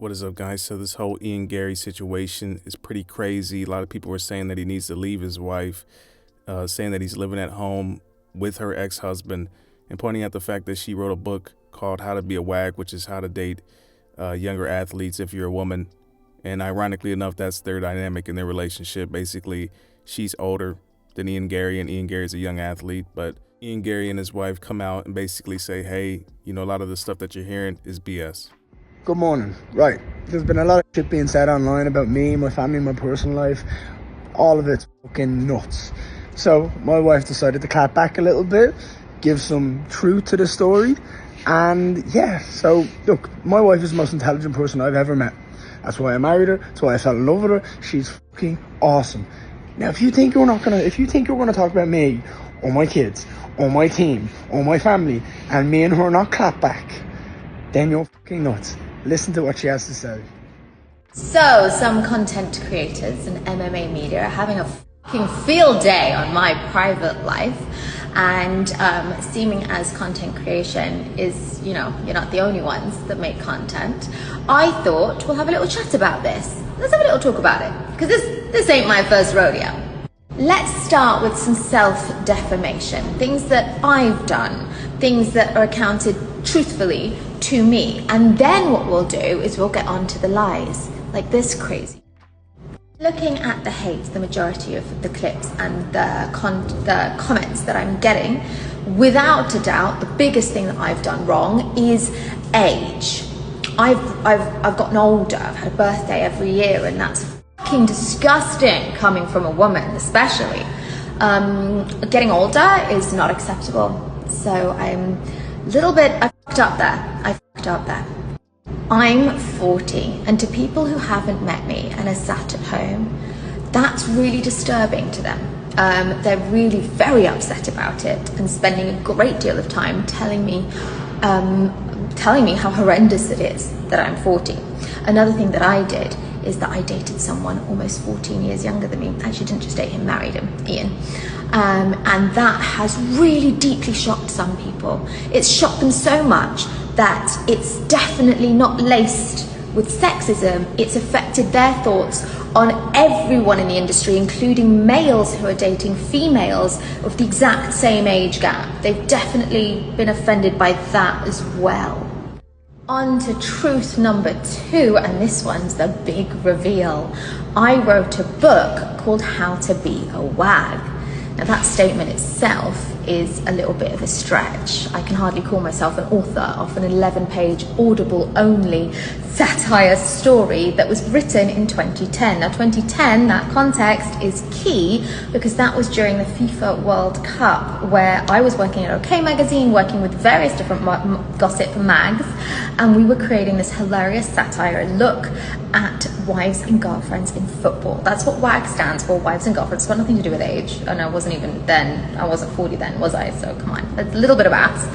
What is up, guys? So this whole Garry situation is pretty crazy. A lot of people were saying that he needs to leave his wife, saying that he's living at home with her ex-husband, and pointing out the fact that she wrote a book called How to Be a Wag, which is how to date younger athletes if you're a woman. And ironically enough, that's their dynamic in their relationship. Basically, she's older than Garry, and Garry's a young athlete. But Garry and his wife come out and basically say, hey, a lot of the stuff that you're hearing is BS. Good morning. Right, there's been a lot of shit being said online about me, my family, my personal life. All of it's fucking nuts. So my wife decided to clap back a little bit, give some truth to the story. And yeah, so look, my wife is the most intelligent person I've ever met. That's why I married her. That's why I fell in love with her. She's fucking awesome. Now, if you think you're gonna talk about me or my kids or my team or my family and me and her not clap back, then you're fucking nuts. Listen to what she has to say. So, some content creators and MMA media are having a fucking field day on my private life, and seeming as content creation is, you're not the only ones that make content. I thought we'll have a little chat about this. Let's have a little talk about it, because this ain't my first rodeo. Let's start with some self-defamation, things that I've done, things that are accounted truthfully to me, and then what we'll do is we'll get on to the lies, like this crazy. Looking at the hate, the majority of the clips and the comments that I'm getting, without a doubt, the biggest thing that I've done wrong is age. I've gotten older. I've had a birthday every year, and that's fucking disgusting coming from a woman, especially. Getting older is not acceptable. So I'm a little bit, I fucked up there. I'm 40, and to people who haven't met me and are sat at home, that's really disturbing to them. They're really very upset about it and spending a great deal of time telling me how horrendous it is that I'm 40. Another thing that I did is that I dated someone almost 14 years younger than me. Actually, didn't just date him, married him, Ian. And that has really deeply shocked some people. It's shocked them so much that it's definitely not laced with sexism. It's affected their thoughts on everyone in the industry, including males who are dating females of the exact same age gap. They've definitely been offended by that as well. On to truth number 2, and this one's the big reveal. I wrote a book called How to Be a Wag. Now, that statement itself is a little bit of a stretch. I can hardly call myself an author of an 11-page Audible-only satire story that was written in 2010. Now, 2010, that context is key because that was during the FIFA World Cup, where I was working at OK Magazine, working with various different gossip mags, and we were creating this hilarious satire look at wives and girlfriends in football. That's what WAG stands for, wives and girlfriends. It's got nothing to do with age, and I wasn't 40 then, was I? So come on, a little bit of maths.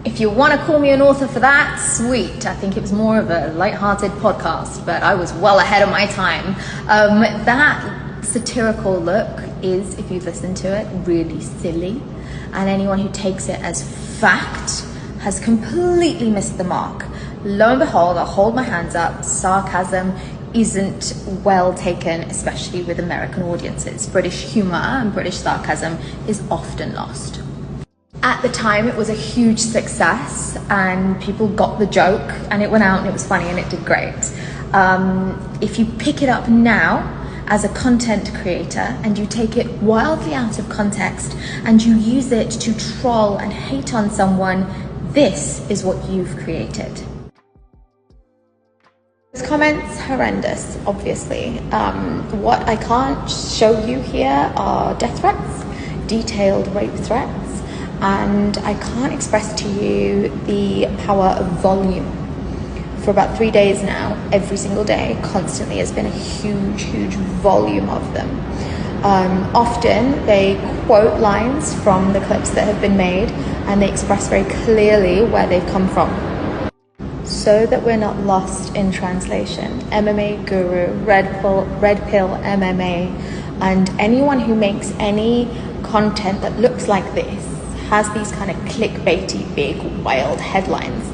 If you want to call me an author for that, sweet. I think it was more of a light-hearted podcast, but I was well ahead of my time. That satirical look is, if you've listened to it, really silly, and anyone who takes it as fact has completely missed the mark. Lo and behold, I'll hold my hands up, sarcasm isn't well taken, especially with American audiences. British humor and British sarcasm is often lost. At the time, it was a huge success and people got the joke, and it went out and it was funny and it did great. If you pick it up now as a content creator and you take it wildly out of context and you use it to troll and hate on someone, this is what you've created. This comment's horrendous, obviously. What I can't show you here are death threats, detailed rape threats, and I can't express to you the power of volume. For about 3 days now, every single day, constantly has been a huge, huge volume of them. Often they quote lines from the clips that have been made, and they express very clearly where they've come from. So that we're not lost in translation, MMA Guru, Red Pill MMA, and anyone who makes any content that looks like this has these kind of clickbaity, big, wild headlines.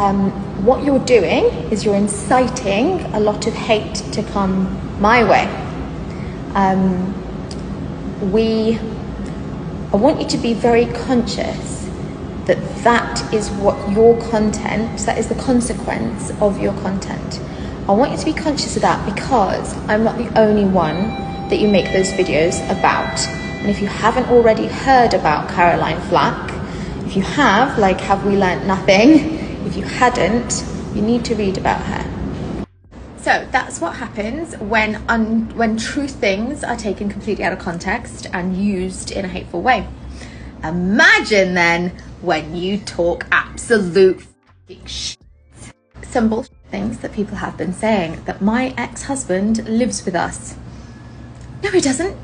What you're doing is you're inciting a lot of hate to come my way. I want you to be very conscious that that is what your content, that is the consequence of your content. I want you to be conscious of that because I'm not the only one that you make those videos about. And if you haven't already heard about Caroline Flack, if you have, like, have we learnt nothing? If you hadn't, you need to read about her. So that's what happens when true things are taken completely out of context and used in a hateful way. Imagine then when you talk absolute shit. Some bullshit things that people have been saying, that my ex-husband lives with us. No, he doesn't.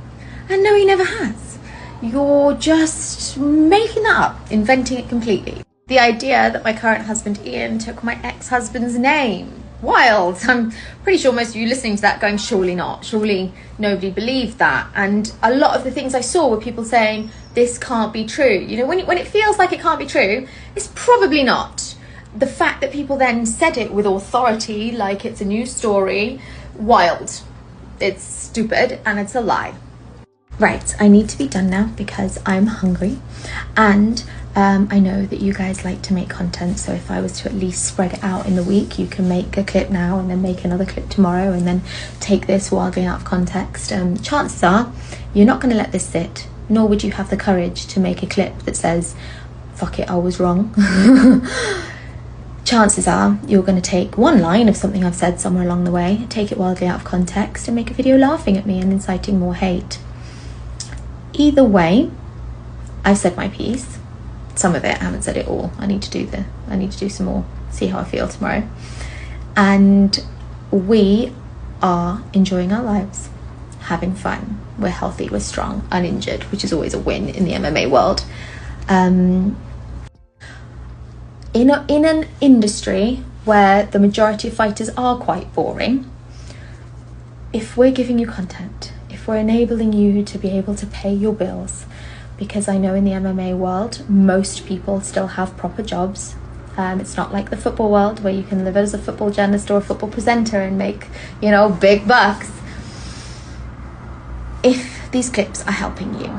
And no, he never has. You're just making that up, inventing it completely. The idea that my current husband Ian took my ex-husband's name. Wild. I'm pretty sure most of you listening to that going, surely not. Surely nobody believed that. And a lot of the things I saw were people saying, this can't be true. You know, when it feels like it can't be true, it's probably not. The fact that people then said it with authority, like it's a news story, wild. It's stupid and it's a lie. Right, I need to be done now because I'm hungry, and I know that you guys like to make content, so if I was to at least spread it out in the week, you can make a clip now and then make another clip tomorrow and then take this wildly out of context. Chances are you're not going to let this sit, nor would you have the courage to make a clip that says, fuck it, I was wrong. Chances are you're going to take one line of something I've said somewhere along the way, take it wildly out of context and make a video laughing at me and inciting more hate. Either way, I've said my piece. Some of it, I haven't said it all. I need to do some more, see how I feel tomorrow. And we are enjoying our lives, having fun. We're healthy, we're strong, uninjured, which is always a win in the MMA world. In an industry where the majority of fighters are quite boring, if we're giving you content, if we're enabling you to be able to pay your bills, because I know in the MMA world, most people still have proper jobs. It's not like the football world where you can live as a football journalist or a football presenter and make, you know, big bucks. If these clips are helping you,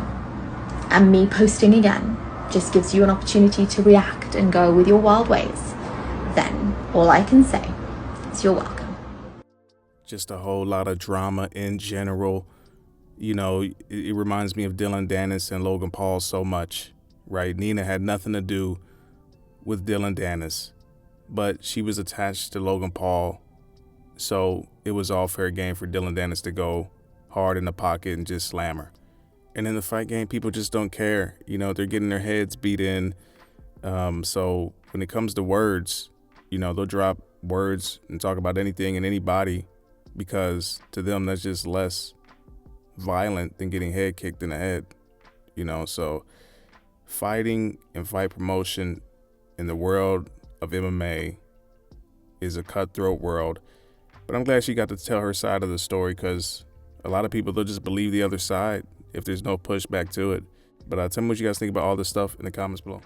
and me posting again just gives you an opportunity to react and go with your wild ways, then all I can say is you're welcome. Just a whole lot of drama in general. You know, it reminds me of Dillon Danis and Logan Paul so much, right? Nina had nothing to do with Dillon Danis, but she was attached to Logan Paul, so it was all fair game for Dillon Danis to go hard in the pocket and just slam her. And in the fight game, people just don't care. You know, they're getting their heads beat in. So when it comes to words, you know, they'll drop words and talk about anything and anybody because to them, that's just less violent than getting head kicked in the head, you know. So fighting and fight promotion in the world of MMA is a cutthroat world, but I'm glad she got to tell her side of the story because a lot of people, they'll just believe the other side if there's no pushback to it. But tell me what you guys think about all this stuff in the comments below.